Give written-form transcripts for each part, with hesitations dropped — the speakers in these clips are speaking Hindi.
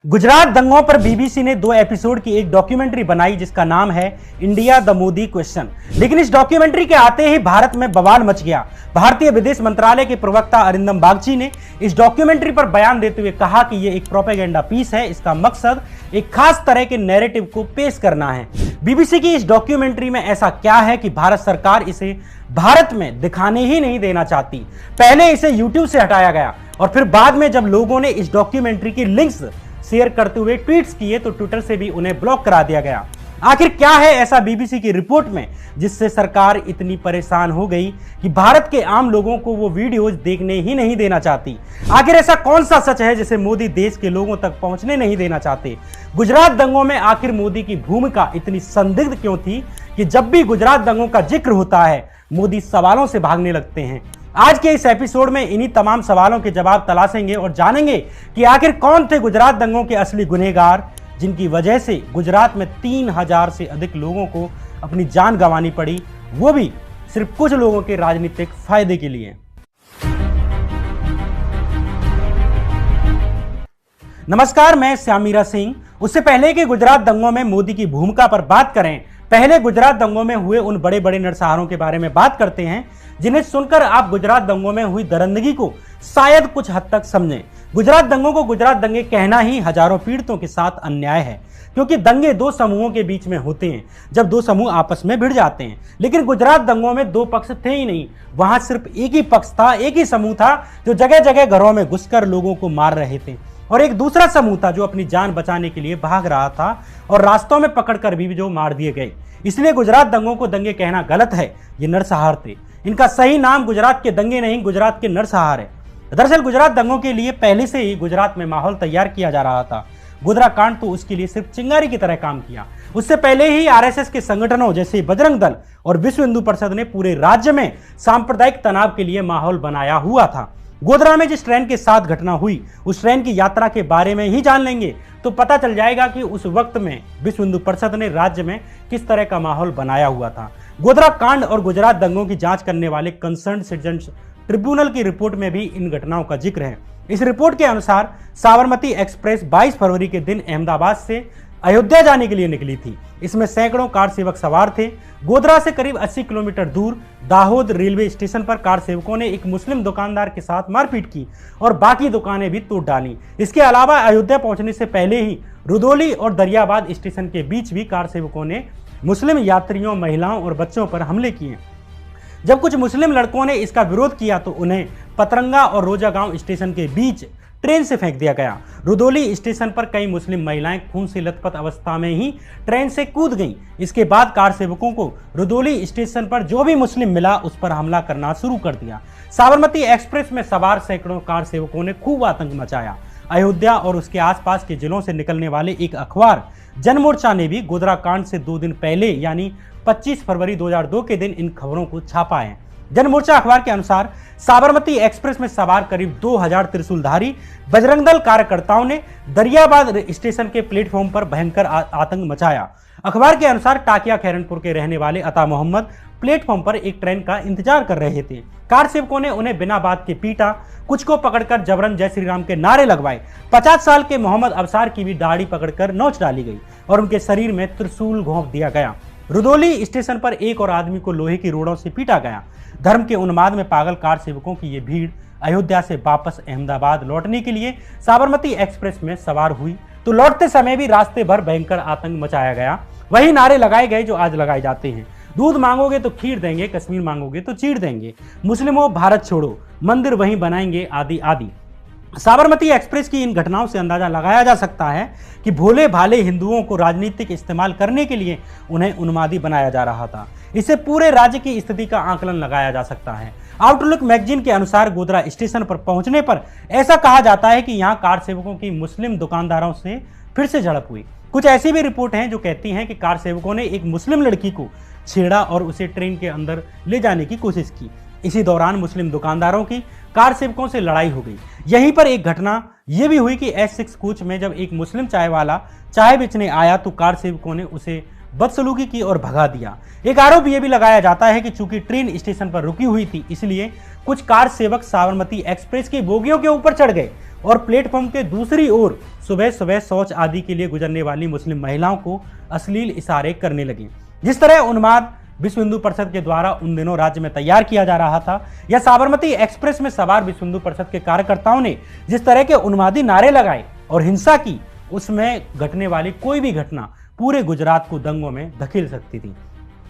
गुजरात दंगों पर बीबीसी ने 2 एपिसोड की एक डॉक्यूमेंट्री बनाई जिसका नाम है इंडिया द मोदी क्वेश्चन। लेकिन इस डॉक्यूमेंट्री के आते ही भारत में बवाल मच गया। भारतीय विदेश मंत्रालय के प्रवक्ता अरिंदम बागची ने इस डॉक्यूमेंट्री पर बयान देते हुए कहा कि यह एक प्रोपेगेंडा पीस है। इसका मकसद एक खास तरह के नैरेटिव को पेश करना है। बीबीसी की इस डॉक्यूमेंट्री में ऐसा क्या है कि भारत सरकार इसे भारत में दिखाने ही नहीं देना चाहती। पहले इसे यूट्यूब से हटाया गया और फिर बाद में जब लोगों ने इस डॉक्यूमेंट्री की लिंक्स शेयर करते हुए ट्वीट्स किए तो ट्विटर से भी उन्हें ब्लॉक करा दिया गया। आखिर क्या है ऐसा बीबीसी की रिपोर्ट में जिससे सरकार इतनी परेशान हो गई कि भारत के आम लोगों को वो वीडियोज देखने ही नहीं देना चाहती? आखिर ऐसा कौन सा सच है जिसे मोदी देश के लोगों तक पहुंचने नहीं देना चाहते? गुजरात दंगों में आखिर मोदी की भूमिका इतनी संदिग्ध क्यों थी कि जब भी गुजरात दंगों का जिक्र होता है मोदी सवालों से भागने लगते हैं? आज के इस एपिसोड में इन्हीं तमाम सवालों के जवाब तलाशेंगे और जानेंगे कि आखिर कौन थे गुजरात दंगों के असली गुनहगार जिनकी वजह से गुजरात में 3000 से अधिक लोगों को अपनी जान गंवानी पड़ी, वो भी सिर्फ कुछ लोगों के राजनीतिक फायदे के लिए। नमस्कार, मैं श्यामीरा सिंह। उससे पहले कि गुजरात दंगों में मोदी की भूमिका पर बात करें, पहले गुजरात दंगों में हुए उन बड़े बड़े नरसंहारों के बारे में बात करते हैं जिन्हें सुनकर आप गुजरात दंगों में हुई दरिंदगी को शायद कुछ हद तक समझें। गुजरात दंगों को गुजरात दंगे कहना ही हजारों पीड़ितों के साथ अन्याय है, क्योंकि दंगे 2 समूहों के बीच में होते हैं जब 2 समूह आपस में भिड़ जाते हैं। लेकिन गुजरात दंगों में 2 पक्ष थे ही नहीं, वहां सिर्फ एक ही पक्ष था, एक ही समूह था जो जगह जगह घरों में घुसकर लोगों को मार रहे थे, और एक दूसरा समूह था जो अपनी जान बचाने के लिए भाग रहा था और रास्तों में पकड़कर भी जो मार दिए गए। इसलिए गुजरात दंगों को दंगे कहना गलत है, ये नरसंहार थे। इनका सही नाम गुजरात के दंगे नहीं, गुजरात के नरसंहार है। दरअसल गुजरात दंगों के लिए पहले से ही गुजरात में माहौल तैयार किया जा रहा था। गोधरा कांड तो उसके लिए सिर्फ चिंगारी की तरह काम किया। उससे पहले ही आरएसएस के संगठनों जैसे बजरंग दल और विश्व हिंदू परिषद ने पूरे राज्य में सांप्रदायिक तनाव के लिए माहौल बनाया हुआ था। गोधरा में जिस ट्रेन के साथ घटना हुई उस ट्रेन की यात्रा के बारे में ही जान लेंगे तो पता चल जाएगा कि उस वक्त में विश्व हिंदू परिषद ने राज्य में किस तरह का माहौल बनाया हुआ था। गोधरा कांड और गुजरात दंगों की जांच करने वाले कंसर्न सिटीजन ट्रिब्यूनल की रिपोर्ट में भी इन घटनाओं का जिक्र है। इस रिपोर्ट के अनुसार साबरमती एक्सप्रेस 22 फरवरी के दिन अहमदाबाद से अयोध्या जाने के लिए निकली थी। इसमें सैकड़ों कार सेवक सवार थे। गोधरा से करीब 80 किलोमीटर दूर दाहोद रेलवे स्टेशन पर कार सेवकों ने एक मुस्लिम दुकानदार के साथ मारपीट की और बाकी दुकानें भी तोड़ डाली। इसके अलावा अयोध्या पहुंचने से पहले ही रुदौली और दरियाबाद स्टेशन के बीच भी कार सेवकों ने मुस्लिम यात्रियों, महिलाओं और बच्चों पर हमले किए। जब कुछ मुस्लिम लड़कों ने इसका विरोध किया तो उन्हें पतरंगा और रोजा गांव स्टेशन के बीच ट्रेन से फेंक दिया गया। रुदौली स्टेशन पर कई मुस्लिम महिलाएं खून से लथपथ अवस्था में ही ट्रेन से कूद गईं। इसके बाद कार सेवकों को रुदौली स्टेशन पर जो भी मुस्लिम मिला उस पर हमला करना शुरू कर दिया। साबरमती एक्सप्रेस में सवार सैकड़ों कार सेवकों ने खूब आतंक मचाया। अयोध्या और उसके आसपास के जिलों से निकलने वाले एक अखबार जनमोर्चा ने भी गोधरा कांड से 2 दिन पहले यानी 25 फरवरी 2002 के दिन इन खबरों को छापा है। जनमोर्चा अखबार के अनुसार साबरमती एक्सप्रेस में सवार करीब 2000 त्रिशूलधारी बजरंग दल कार्यकर्ताओं ने दरियाबाद स्टेशन के प्लेटफॉर्म पर भयंकर आतंक मचाया। अखबार के अनुसार टाकिया खैरनपुर के रहने वाले अता मोहम्मद प्लेटफॉर्म पर एक ट्रेन का इंतजार कर रहे थे। कार सेवकों ने उन्हें बिना बात के पीटा, कुछ को पकड़कर जबरन जय श्री राम के नारे लगवाए। 50 साल के मोहम्मद अबसार की भी दाढ़ी पकड़कर नोच डाली गई और उनके शरीर में त्रिशूल घोंप दिया गया। रुदौली स्टेशन पर एक और आदमी को लोहे की रोड़ों से पीटा गया। धर्म के उन्माद में पागल कार सेवकों की ये भीड़ अयोध्या से वापस अहमदाबाद लौटने के लिए साबरमती एक्सप्रेस में सवार हुई तो लौटते समय भी रास्ते भर भयंकर आतंक मचाया गया। वही नारे लगाए गए जो आज लगाए जाते हैं। दूध मांगोगे तो खीर देंगे, कश्मीर मांगोगे तो चीर देंगे, मुस्लिमों भारत छोड़ो, मंदिर वहीं बनाएंगे, आदि आदि। साबरमती एक्सप्रेस की इन घटनाओं से अंदाजा लगाया जा सकता है कि भोले भाले हिंदुओं को राजनीतिक इस्तेमाल करने के लिए उन्हें उन्मादी बनाया जा रहा था। इससे पूरे राज्य की स्थिति का आकलन लगाया जा सकता है। आउटलुक मैगजीन के अनुसार गोधरा स्टेशन पर पहुंचने पर ऐसा कहा जाता है कि यहां कार सेवकों की मुस्लिम दुकानदारों से फिर से झड़प हुई। कुछ ऐसी भी रिपोर्ट हैं जो कहती हैं कि कार सेवकों ने एक मुस्लिम लड़की को छेड़ा और उसे ट्रेन के अंदर ले जाने की कोशिश की। इसी दौरान मुस्लिम दुकानदारों की कार सेवकों से लड़ाई हो गई। यहीं पर एक घटना यह भी हुई कि S6 कोच में जब एक मुस्लिम चाय वाला चाय बेचने आया तो कार सेवकों ने उसे बदसलूकी की और भगा दिया। एक आरोप यह भी लगाया जाता है कि चूंकि ट्रेन स्टेशन पर रुकी हुई थी, इसलिए कुछ कार सेवक साबरमती एक्सप्रेस की बोगियों के ऊपर चढ़ गए और प्लेटफॉर्म के दूसरी ओर सुबह सुबह शौच आदि के लिए गुजरने वाली मुस्लिम महिलाओं को अश्लील इशारे करने लगे। जिस तरह उन्माद विश्व हिंदू परिषद के द्वारा उन दिनों राज्य में तैयार किया जा रहा था, या साबरमती एक्सप्रेस में सवार विश्व हिंदू परिषद के कार्यकर्ताओं ने जिस तरह के उन्मादी नारे लगाए और हिंसा की, उसमें घटने वाली कोई भी घटना पूरे गुजरात को दंगों में धकेल सकती थी।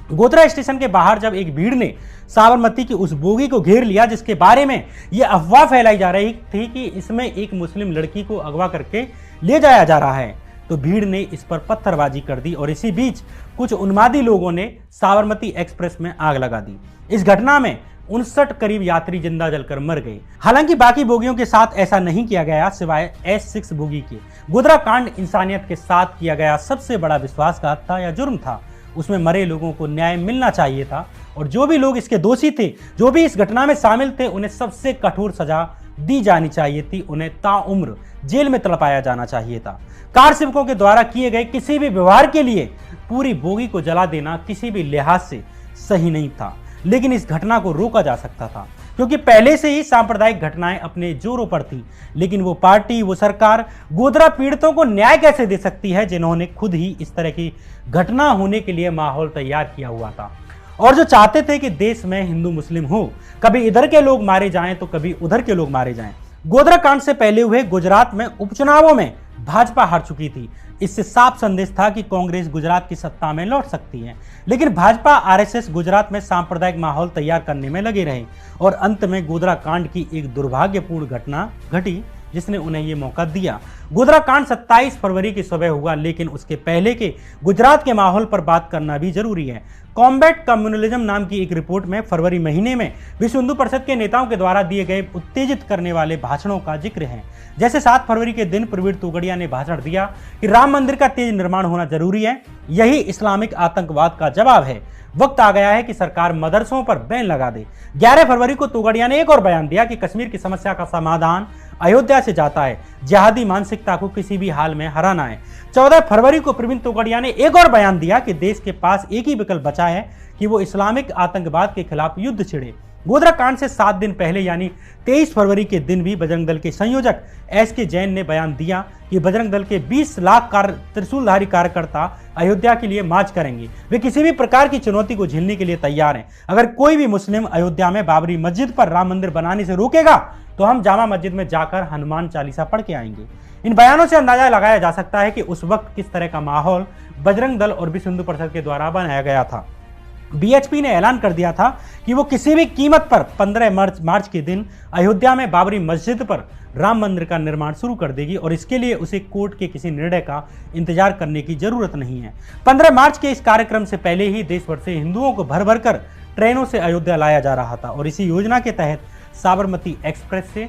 गोधरा स्टेशन के बाहर जब एक भीड़ ने साबरमती की उस बोगी को घेर लिया जिसके बारे में यह अफवाह फैलाई जा रही थी कि इसमें एक मुस्लिम लड़की को अगवा करके ले जाया जा रहा है, तो भीड़ ने इस पर पत्थरबाजी कर दी और इसी बीच कुछ उन्मादी लोगों ने साबरमती एक्सप्रेस में आग लगा दी। इस घटना में 59 करीब यात्री जिंदा जलकर मर गए। हालांकि बाकी बोगियों के साथ ऐसा नहीं किया गया सिवाय S6 बोगी के। गोधरा कांड इंसानियत के साथ किया गया सबसे बड़ा विश्वासघात था या जुर्म था। उसमें मरे लोगों को न्याय मिलना चाहिए था और जो भी लोग इसके दोषी थे, जो भी इस घटना में शामिल थे, उन्हें सबसे कठोर सजा दी जानी चाहिए थी। उन्हें ताउम्र जेल में तड़पाया जाना चाहिए था। कार सेवकों के द्वारा किए गए किसी भी व्यवहार के लिए पूरी बोगी को जला देना किसी भी लिहाज से सही नहीं था, लेकिन इस घटना को रोका जा सकता था क्योंकि पहले से ही सांप्रदायिक घटनाएं अपने जोरों पर थी। लेकिन वो पार्टी, वो सरकार गोधरा पीड़ितों को न्याय कैसे दे सकती है जिन्होंने खुद ही इस तरह की घटना होने के लिए माहौल तैयार किया हुआ था और जो चाहते थे कि देश में हिंदू मुस्लिम हो, कभी इधर के लोग मारे जाएं तो कभी उधर के लोग मारे जाएं। गोधरा कांड से पहले हुए गुजरात में उपचुनावों में भाजपा हार चुकी थी। इससे साफ संदेश था कि कांग्रेस गुजरात की सत्ता में लौट सकती है, लेकिन भाजपा आरएसएस गुजरात में सांप्रदायिक माहौल तैयार करने में लगे रहे और अंत में गोधरा कांड की एक दुर्भाग्यपूर्ण घटना घटी जिसने उन्हें ये मौका दिया। गोधरा कांड 27 फरवरी की सुबह हुआ, लेकिन उसके पहले के गुजरात के माहौल पर बात करना भी जरूरी है। कॉम्बैट कम्युनलिज्म नाम की एक रिपोर्ट में फरवरी महीने में विश्व हिंदू परिषद के नेताओं के द्वारा दिए गए उत्तेजित करने वाले भाषणों का जिक्र है। जैसे 7 फरवरी के दिन प्रवीण तोगड़िया ने भाषण दिया कि राम मंदिर का तेज निर्माण होना जरूरी है, यही इस्लामिक आतंकवाद का जवाब है, वक्त आ गया है कि सरकार मदरसों पर बैन लगा दे। 11 फरवरी को तोगड़िया ने एक और बयान दिया कि कश्मीर की समस्या का समाधान अयोध्या से जाता है, जिहादी मानसिकता को किसी भी हाल में हराना है। 14 फरवरी को प्रवीण तोगड़िया ने एक और बयान दिया कि देश के पास एक ही विकल्प बचा है कि वो इस्लामिक आतंकवाद के खिलाफ युद्ध छिड़े। गोधरा कांड से 7 दिन पहले यानी 23 फरवरी के दिन भी बजरंग दल के संयोजक SK जैन ने बयान दिया कि बजरंग दल के 20 लाख त्रिशूलधारी कार्यकर्ता अयोध्या के लिए मार्च करेंगे। वे किसी भी प्रकार की चुनौती को झेलने के लिए तैयार हैं। अगर कोई भी मुस्लिम अयोध्या में बाबरी मस्जिद पर राम मंदिर बनाने से रोकेगा तो हम जामा मस्जिद में जाकर हनुमान चालीसा पढ़ के आएंगे। इन बयानों से अंदाजा लगाया जा सकता है कि उस वक्त किस तरह का माहौल बजरंग दल और विश्व हिंदू परिषद के द्वारा बनाया गया था। BHP ने ऐलान कर दिया था कि वो किसी भी कीमत पर 15 मार्च के दिन अयोध्या में बाबरी मस्जिद पर राम मंदिर का निर्माण शुरू कर देगी और इसके लिए उसे कोर्ट के किसी निर्णय का इंतजार करने की जरूरत नहीं है। 15 मार्च के इस कार्यक्रम से पहले ही देश भर से हिंदुओं को भर भर कर ट्रेनों से अयोध्या लाया जा रहा था और इसी योजना के तहत साबरमती एक्सप्रेस से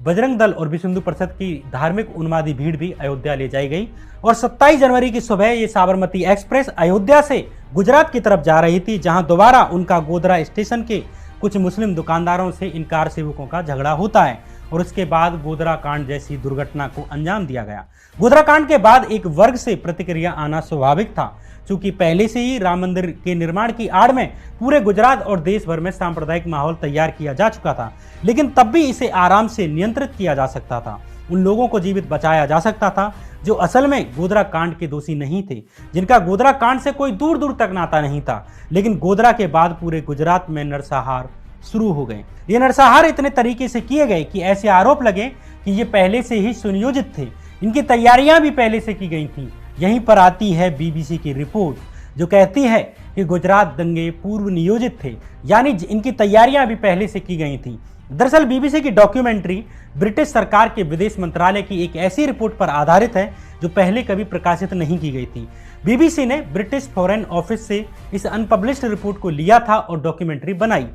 बजरंग दल और विश्व हिंदू परिषद की धार्मिक उन्मादी भीड़ भी अयोध्या ले जाई गई और 27 जनवरी की सुबह ये साबरमती एक्सप्रेस अयोध्या से गुजरात की तरफ जा रही थी, जहां दोबारा उनका गोधरा स्टेशन के कुछ मुस्लिम दुकानदारों से इन कार सेवकों का झगड़ा होता है और उसके बाद गोधरा कांड जैसी दुर्घटना को अंजाम दिया गया। गोधरा कांड के बाद एक वर्ग से प्रतिक्रिया आना स्वाभाविक था, क्योंकि पहले से ही राम मंदिर के निर्माण की आड़ में पूरे गुजरात और देश भर में सांप्रदायिक माहौल तैयार किया जा चुका था, लेकिन तब भी इसे आराम से नियंत्रित किया जा सकता था। उन लोगों को जीवित बचाया जा सकता था जो असल में गोधरा कांड के दोषी नहीं थे, जिनका गोधरा कांड से कोई दूर दूर तक नाता नहीं था। लेकिन गोधरा के बाद पूरे गुजरात में नरसंहार शुरू हो गए। ये नरसंहार इतने तरीके से किए गए कि ऐसे आरोप लगे कि ये पहले से ही सुनियोजित थे, इनकी तैयारियां भी पहले से की गई थी। यहीं पर आती है BBC की रिपोर्ट जो कहती है कि गुजरात दंगे पूर्व नियोजित थे, यानी इनकी तैयारियां भी पहले से की गई थी। दरअसल BBC की डॉक्यूमेंट्री ब्रिटिश सरकार के विदेश मंत्रालय की एक ऐसी रिपोर्ट पर आधारित है जो पहले कभी प्रकाशित नहीं की गई थी। BBC ने ब्रिटिश फॉरेन ऑफिस से इस अनपब्लिश्ड रिपोर्ट को लिया था और डॉक्यूमेंट्री बनाई।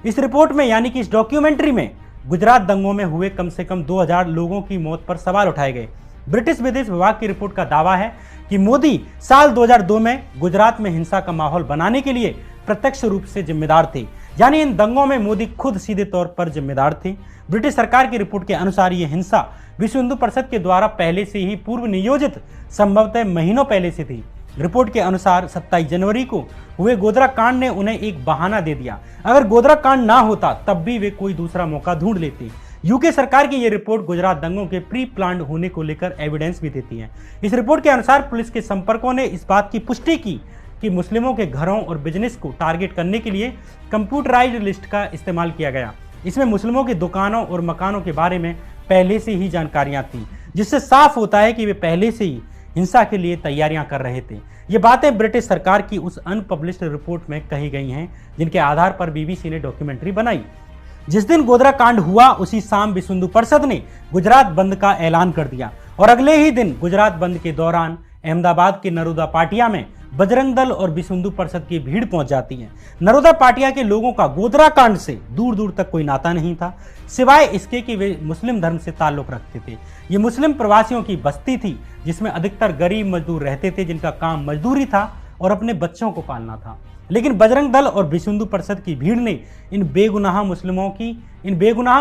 इस रिपोर्ट में यानी कि इस डॉक्यूमेंट्री में गुजरात दंगों में हुए कम से कम 2000 लोगों की मौत पर सवाल उठाए गए। ब्रिटिश विदेश विभाग की रिपोर्ट का दावा है कि मोदी साल 2002 में गुजरात में हिंसा का माहौल बनाने के लिए प्रत्यक्ष रूप से जिम्मेदार थे, यानी इन दंगों में मोदी खुद सीधे तौर पर जिम्मेदार थे। ब्रिटिश सरकार की रिपोर्ट के अनुसार यह हिंसा विश्व हिंदू परिषद के द्वारा पहले से ही पूर्व नियोजित, संभवतः महीनों पहले से थी। रिपोर्ट के अनुसार 27 जनवरी को हुए गोधरा कांड ने उन्हें एक बहाना दे दिया। अगर गोधरा कांड ना होता तब भी वे कोई दूसरा मौका ढूंढ लेते। यूके सरकार की यह रिपोर्ट गुजरात दंगों के प्री प्लान्ड होने को लेकर एविडेंस भी देती है। इस रिपोर्ट के अनुसार पुलिस के संपर्कों ने इस बात की पुष्टि की कि मुस्लिमों के घरों और बिजनेस को टारगेट करने के लिए कंप्यूटराइज्ड लिस्ट का इस्तेमाल किया गया। इसमें मुस्लिमों की दुकानों और मकानों के बारे में पहले से ही जानकारियां थी, जिससे साफ होता है कि वे पहले से ही हिंसा के लिए तैयारियां कर रहे थे। ये बातें ब्रिटिश सरकार की उस अनपब्लिश्ड रिपोर्ट में कही गई हैं, जिनके आधार पर बीबीसी ने डॉक्यूमेंट्री बनाई। जिस दिन गोधरा कांड हुआ उसी शाम विश्व हिंदू परिषद ने गुजरात बंद का ऐलान कर दिया और अगले ही दिन गुजरात बंद के दौरान अहमदाबाद के नरोदा पाटिया में बजरंग दल और विश्व हिंदू परिषद की भीड़ पहुंच जाती है। नरोदा पाटिया के लोगों का गोधरा कांड से दूर दूर तक कोई नाता नहीं था, सिवाय इसके कि वे मुस्लिम धर्म से ताल्लुक रखते थे। ये मुस्लिम प्रवासियों की बस्ती थी, जिसमें अधिकतर गरीब मजदूर रहते थे, जिनका काम मजदूरी था और अपने बच्चों को पालना था। लेकिन बजरंग दल और विश्व हिंदू परिषद की भीड़ ने इन बेगुनाह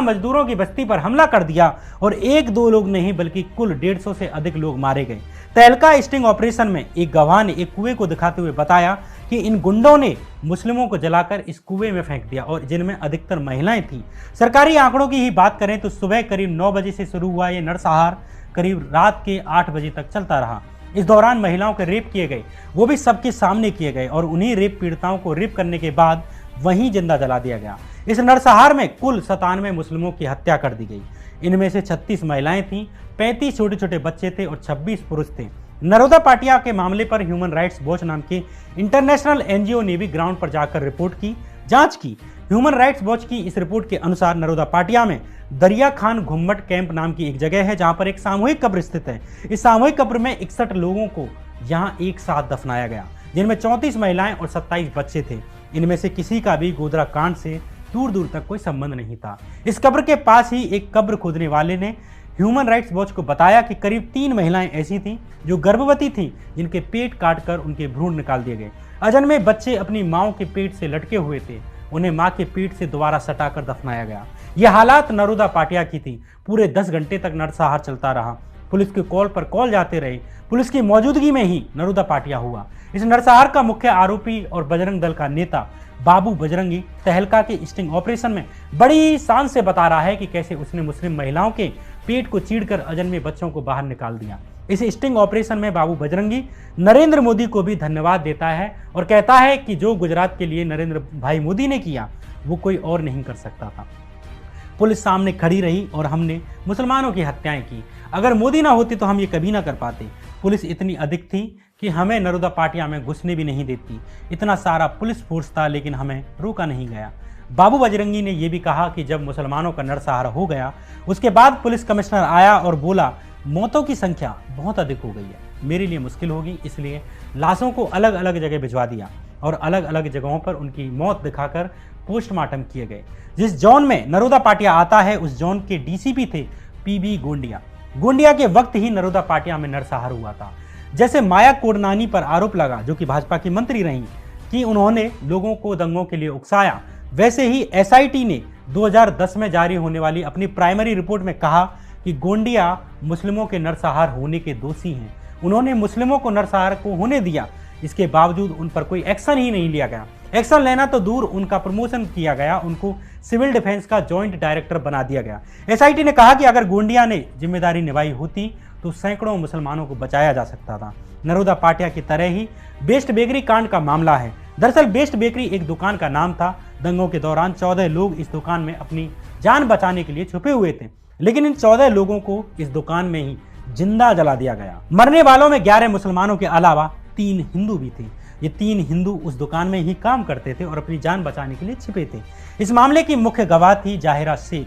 मजदूरों की बस्ती पर हमला कर दिया और एक दो लोग नहीं बल्कि कुल 150 से अधिक लोग मारे गए। तहलका स्टिंग ऑपरेशन में एक गवाह ने एक कुएं को दिखाते हुए बताया कि इन गुंडों ने मुस्लिमों को जलाकर इस कुएं में फेंक दिया और जिनमें अधिकतर महिलाएं थीं। सरकारी आंकड़ों की ही बात करें तो सुबह करीब 9 बजे से शुरू हुआ ये नरसंहार करीब रात के 8 बजे तक चलता रहा। इस दौरान महिलाओं के रेप किए गए, वो भी सबके सामने किए गए और उन्हीं रेप पीड़िताओं को रेप करने के बाद वहीं जिंदा जला दिया गया। इस नरसंहार में कुल 97 मुस्लिमों की हत्या कर दी गई। इनमें से 36 महिलाएं थीं, 35 छोटे छोटे बच्चे थे और 26 पुरुष थे। नरोदा पाटिया के मामले पर ह्यूमन राइट्स वॉच नाम के इंटरनेशनल एनजीओ ने भी ग्राउंड पर जाकर रिपोर्ट की, जांच की। ह्यूमन राइट्स वॉच की इस रिपोर्ट के अनुसार नरोदा पाटिया में दरिया खान घुम्मट कैंप नाम की एक जगह है, जहां पर एक सामूहिक कब्र स्थित है। इस सामूहिक कब्र में 61 लोगों को यहां एक साथ दफनाया गया, जिनमें 34 महिलाएं और 27 बच्चे थे। इनमें से किसी का भी गोधरा कांड से दूर दूर तक कोई संबंध नहीं था। इस कब्र के पास ही एक कब्र खोदने वाले ने ह्यूमन राइट्स वॉच को बताया कि करीब 3 महिलाएं ऐसी थीं जो गर्भवती थीं, जिनके पेट काटकर उनके भ्रूण निकाल दिए गए। अजन्मे बच्चे अपनी मां के पेट से लटके हुए थे, उन्हें मां के पेट से दोबारा सटाकर दफनाया गया। यह हालात नरोदा पाटिया की थी। पूरे 10 घंटे तक नरसंहार चलता रहा। पुलिस के कॉल पर कॉल जाते रहे। पुलिस की मौजूदगी में ही नरोदा पाटिया हुआ। इस नरसंहार का मुख्य आरोपी और बजरंग दल का नेता बाबू बजरंगी तहलका के स्टिंग ऑपरेशन में बड़ी शान से बता रहा है कि कैसे उसने मुस्लिम महिलाओं के पेट को चीरकर अजन्मे बच्चों को बाहर निकाल दिया। इस स्टिंग ऑपरेशन में बाबू बजरंगी नरेंद्र मोदी को भी धन्यवाद देता है और कहता है कि जो गुजरात के लिए नरेंद्र भाई मोदी ने किया वो कोई और नहीं कर सकता था। पुलिस सामने खड़ी रही और हमने मुसलमानों की हत्याएं की। अगर मोदी ना होते तो हम ये कभी ना कर पाते। पुलिस इतनी अधिक थी कि हमें नरोदा पाटिया में घुसने भी नहीं देती। इतना सारा पुलिस फोर्स था, लेकिन हमें रोका नहीं गया। बाबू बजरंगी ने यह भी कहा कि जब मुसलमानों का नरसंहार हो गया उसके बाद पुलिस कमिश्नर आया और बोला मौतों की संख्या बहुत अधिक हो गई है, मेरे लिए मुश्किल होगी, इसलिए लाशों को अलग अलग जगह भिजवा दिया और अलग अलग जगहों पर उनकी मौत दिखाकर पोस्टमार्टम किए गए। जिस जोन में नरोदा पाटिया आता है उस जोन के डीसीपी थे पीबी गोंडिया। गोंडिया के वक्त ही नरोदा पाटिया में नरसंहार हुआ था। जैसे माया कोडनानी पर आरोप लगा, जो कि भाजपा की मंत्री रहीं, कि उन्होंने लोगों को दंगों के लिए उकसाया, वैसे ही एसआईटी ने 2010 में जारी होने वाली अपनी प्राइमरी रिपोर्ट में कहा कि गोंडिया मुस्लिमों के नरसंहार होने के दोषी हैं। उन्होंने मुस्लिमों को नरसंहार को होने दिया, इसके बावजूद उन पर कोई एक्शन ही नहीं लिया गया। एक्शन लेना तो दूर, उनका प्रमोशन किया गया, उनको सिविल डिफेंस का जॉइंट डायरेक्टर बना दिया गया। एसआईटी ने कहा कि अगर गोंडिया ने जिम्मेदारी निभाई होती तो सैकड़ों मुसलमानों को बचाया जा सकता था। नरोदा पाटिया की तरह ही बेस्ट बेकरी कांड का मामला है। दरअसल बेस्ट बेकरी एक दुकान का नाम था। दंगों के दौरान 14 लोग इस दुकान में अपनी जान बचाने के लिए छुपे हुए थे, लेकिन इन 14 लोगों को इस दुकान में ही जिंदा जला दिया गया। मरने वालों में 11 मुसलमानों के अलावा 3 हिंदू भी थे। ये 3 हिंदू उस दुकान में ही काम करते थे और अपनी जान बचाने के लिए छिपे थे। इस मामले की मुख्य गवाह थी जाहिरा शेख।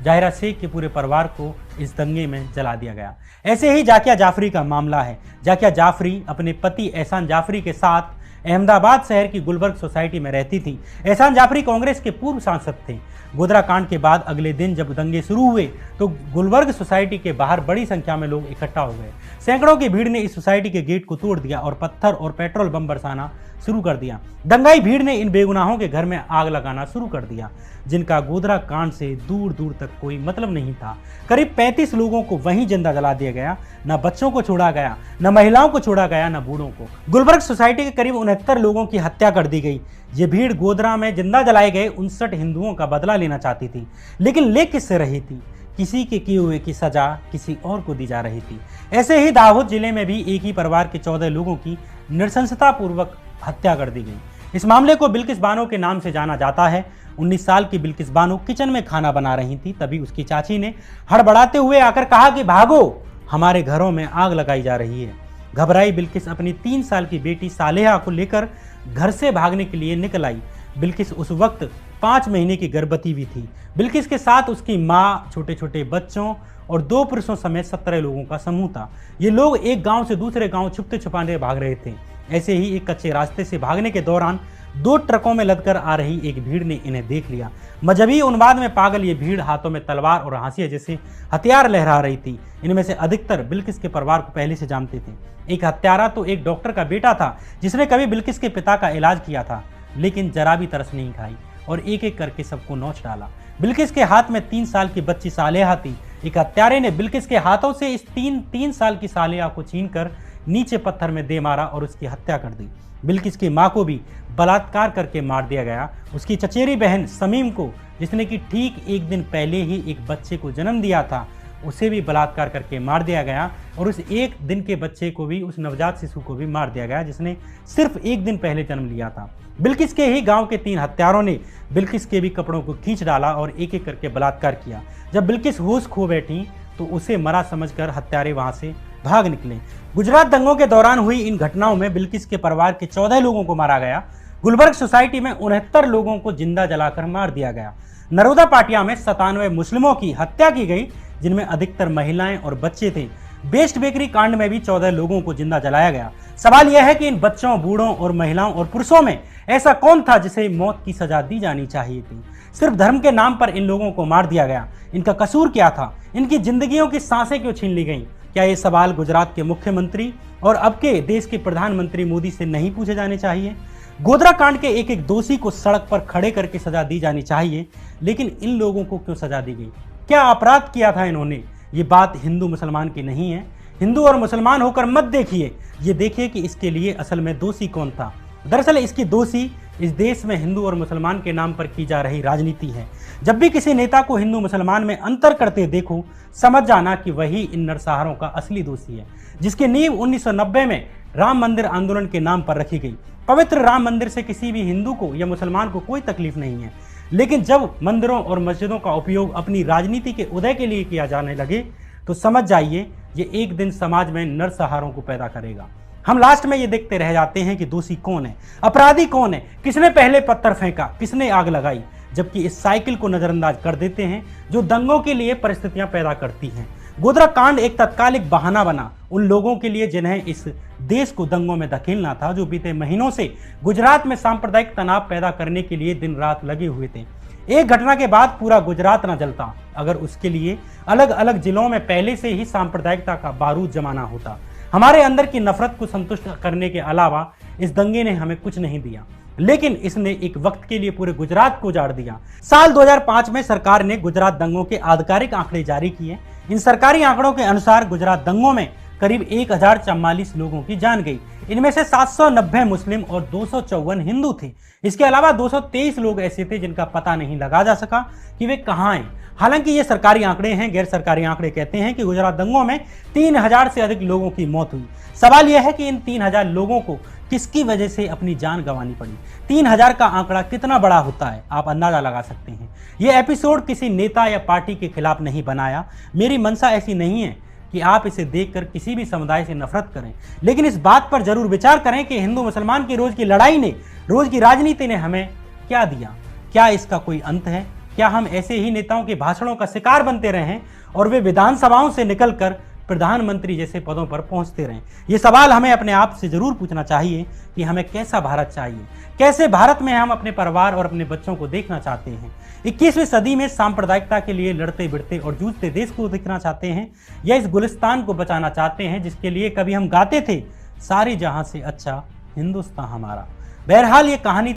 जाहिरा शेख के पूरे परिवार को इस दंगे में जला दिया गया। ऐसे ही जाकिया जाफरी का मामला है। जाकिया जाफरी अपने पति एहसान जाफरी के साथ अहमदाबाद शहर की गुलबर्ग सोसाइटी में रहती थी। एहसान जाफरी कांग्रेस के पूर्व सांसद थे। गोधरा कांड के बाद अगले दिन जब दंगे शुरू हुए तो गुलबर्ग सोसाइटी के बाहर बड़ी संख्या में लोग इकट्ठा हो गए। सैकड़ों की भीड़ ने इस सोसाइटी के गेट को तोड़ दिया और पत्थर और पेट्रोल बम बरसाना शुरू कर दिया। दंगाई भीड़ ने इन बेगुनाहों के घर में आग लगाना शुरू कर दिया, जिनका गोधरा कांड से दूर दूर तक कोई मतलब नहीं था। करीब 35 लोगों को वहीं जिंदा जला दिया गया। न बच्चों को छोड़ा गया, न महिलाओं को छोड़ा गया, न बूढ़ों को। गुलबर्ग सोसाइटी के करीब 69 लोगों की हत्या कर दी गई। ये भीड़ गोधरा में जिंदा जलाए गए 59 हिंदुओं का बदला लेना चाहती थी, लेकिन ले किससे रही थी? किसी के किए हुए की सजा किसी और को दी जा रही थी। ऐसे ही दाहोद जिले में भी एक ही परिवार के 14 लोगों की नृशंसता पूर्वक हत्या कर दी गई। इस मामले को बिल्किस बानो के नाम से जाना जाता है। 19 साल की बिल्किस बानो किचन में खाना बना रही थी, तभी उसकी चाची ने हड़बड़ाते हुए आकर कहा कि भागो, हमारे घरों में आग लगाई जा रही है। घबराई बिल्किस अपनी 3 साल की बेटी सालेहा को लेकर घर से भागने के लिए निकल आई। बिल्किस उस वक्त 5 महीने की गर्भवती भी थी। बिल्किस के साथ उसकी माँ, छोटे छोटे बच्चों और 2 पुरुषों समेत 17 लोगों का समूह था। ये लोग एक गांव से दूसरे गांव छुपते छुपाने भाग रहे थे। ऐसे ही एक कच्चे रास्ते से भागने के दौरान 2 ट्रकों में लदकर आ रही एक भीड़ ने इन्हें देख लिया। मजहबी उन्माद में पागल ये भीड़ हाथों में तलवार और हांसिया जैसे हथियार लहरा रही थी। इनमें से अधिकतर बिल्किस के परिवार को पहले से जानते थे। एक हत्यारा तो एक डॉक्टर का बेटा था, जिसने कभी बिल्किस के पिता का इलाज किया था, लेकिन जरा भी तरस नहीं खाई और एक एक करके सबको नोच डाला। बिल्किस के हाथ में 3 साल की बच्ची सालेहा थी। एक हत्यारे ने बिल्किस के हाथों से इस 3 साल की सालेहा को छीनकर नीचे पत्थर में दे मारा और उसकी हत्या कर दी। बिल्किस की मां को भी बलात्कार करके मार दिया गया। उसकी चचेरी बहन समीम को, जिसने कि ठीक एक दिन पहले ही एक बच्चे को जन्म दिया था, उसे भी बलात्कार करके मार दिया गया। और उस एक दिन के बच्चे को भी, उस नवजात शिशु को भी मार दिया गया, जिसने सिर्फ एक दिन पहले जन्म लिया था। बिल्किस के ही गांव के 3 हत्यारों ने बिल्किस के भी कपड़ों को खींच डाला और एक एक करके बलात्कार किया। जब बिल्किस होश खो बैठी तो उसे मरा समझकर हत्यारे वहां से भाग निकले। गुजरात दंगों के दौरान हुई इन घटनाओं में बिल्किस के परिवार के 14 लोगों को मारा गया। गुलबर्ग सोसाइटी में 69 लोगों को जिंदा जलाकर मार दिया गया। नरोदा पाटिया में 97 मुस्लिमों की हत्या की गई, जिनमें अधिकतर महिलाएं और बच्चे थे। बेस्ट बेकरी कांड में भी 14 लोगों को जिंदा जलाया गया। सवाल यह है कि इन बच्चों, बूढ़ों और महिलाओं और पुरुषों में ऐसा कौन था जिसे मौत की सजा दी जानी चाहिए थी? सिर्फ धर्म के नाम पर इन लोगों को मार दिया गया। इनका कसूर क्या था? इनकी जिंदगियों की सांसें क्यों छीन ली गईं? क्या ये सवाल गुजरात के मुख्यमंत्री और अब के देश के प्रधानमंत्री मोदी से नहीं पूछे जाने चाहिए? गोधरा कांड के एक एक दोषी को सड़क पर खड़े करके सजा दी जानी चाहिए, लेकिन इन लोगों को क्यों सजा दी गई? क्या अपराध किया था इन्होंने? ये बात हिंदू मुसलमान की नहीं है। हिंदू और मुसलमान होकर मत देखिए, ये देखिए कि इसके लिए असल में दोषी कौन था। दरअसल इसकी दोषी इस देश में हिंदू और मुसलमान के नाम पर की जा रही राजनीति है। जब भी किसी नेता को हिंदू मुसलमान में अंतर करते देखो, समझ जाना कि वही इन नरसंहारों का असली दोषी है, जिसकी नींव 1990 में राम मंदिर आंदोलन के नाम पर रखी गई। पवित्र राम मंदिर से किसी भी हिंदू को या मुसलमान को कोई तकलीफ नहीं है, लेकिन जब मंदिरों और मस्जिदों का उपयोग अपनी राजनीति के उदय के लिए किया जाने लगे, तो समझ जाइए ये एक दिन समाज में नरसंहारों को पैदा करेगा। हम लास्ट में ये देखते रह जाते हैं कि दोषी कौन है, अपराधी कौन है, किसने पहले पत्थर फेंका, किसने आग लगाई, जबकि इस साइकिल को नजरअंदाज कर देते हैं जो दंगों के लिए परिस्थितियां पैदा करती हैं। गोधरा कांड एक तत्कालिक बहाना बना उन लोगों के लिए जिन्हें इस देश को दंगों में धकेलना था, जो बीते महीनों से गुजरात में सांप्रदायिक तनाव पैदा करने के लिए दिन रात लगे हुए थे। एक घटना के बाद पूरा गुजरात न जलता अगर उसके लिए अलग अलग जिलों में पहले से ही सांप्रदायिकता का बारूद जमाना होता। हमारे अंदर की नफरत को संतुष्ट करने के अलावा इस दंगे ने हमें कुछ नहीं दिया, लेकिन इसने एक वक्त के लिए पूरे गुजरात को उजाड़ दिया। साल 2005 में सरकार ने गुजरात दंगों के आधिकारिक आंकड़े जारी किए। इन सरकारी आंकड़ों के अनुसार गुजरात दंगों में करीब 1044 लोगों की जान गई। इनमें से 790 मुस्लिम और 254 हिंदू थे। इसके अलावा 223 लोग ऐसे थे जिनका पता नहीं लगा जा सका कि वे कहाँ हैं। हालांकि ये सरकारी आंकड़े हैं। गैर सरकारी आंकड़े कहते हैं कि गुजरात दंगों में 3000 से अधिक लोगों की मौत हुई। सवाल यह है कि इन 3000 लोगों को किसकी वजह से अपनी जान गंवानी पड़ी। 3000 का आंकड़ा कितना बड़ा होता है, आप अंदाजा लगा सकते हैं। यह एपिसोड किसी नेता या पार्टी के खिलाफ नहीं बनाया। मेरी मंशा ऐसी नहीं है कि आप इसे देखकर किसी भी समुदाय से नफरत करें, लेकिन इस बात पर जरूर विचार करें कि हिंदू मुसलमान की रोज की लड़ाई ने, रोज की राजनीति ने हमें क्या दिया। क्या इसका कोई अंत है? क्या हम ऐसे ही नेताओं के भाषणों का शिकार बनते रहे और वे विधानसभाओं से निकलकर प्रधानमंत्री जैसे पदों पर पहुंचते रहें। ये सवाल हमें अपने आप से जरूर पूछना चाहिए कि हमें कैसा भारत चाहिए, कैसे भारत में हम अपने परिवार और अपने बच्चों को देखना चाहते हैं। 21वीं सदी में सांप्रदायिकता के लिए लड़ते बिड़ते और जूझते देश को देखना चाहते हैं, या इस गुलिस्तान को बचाना चाहते हैं जिसके लिए कभी हम गाते थे सारे जहां से अच्छा हिंदुस्तान हमारा। बहरहाल ये कहानी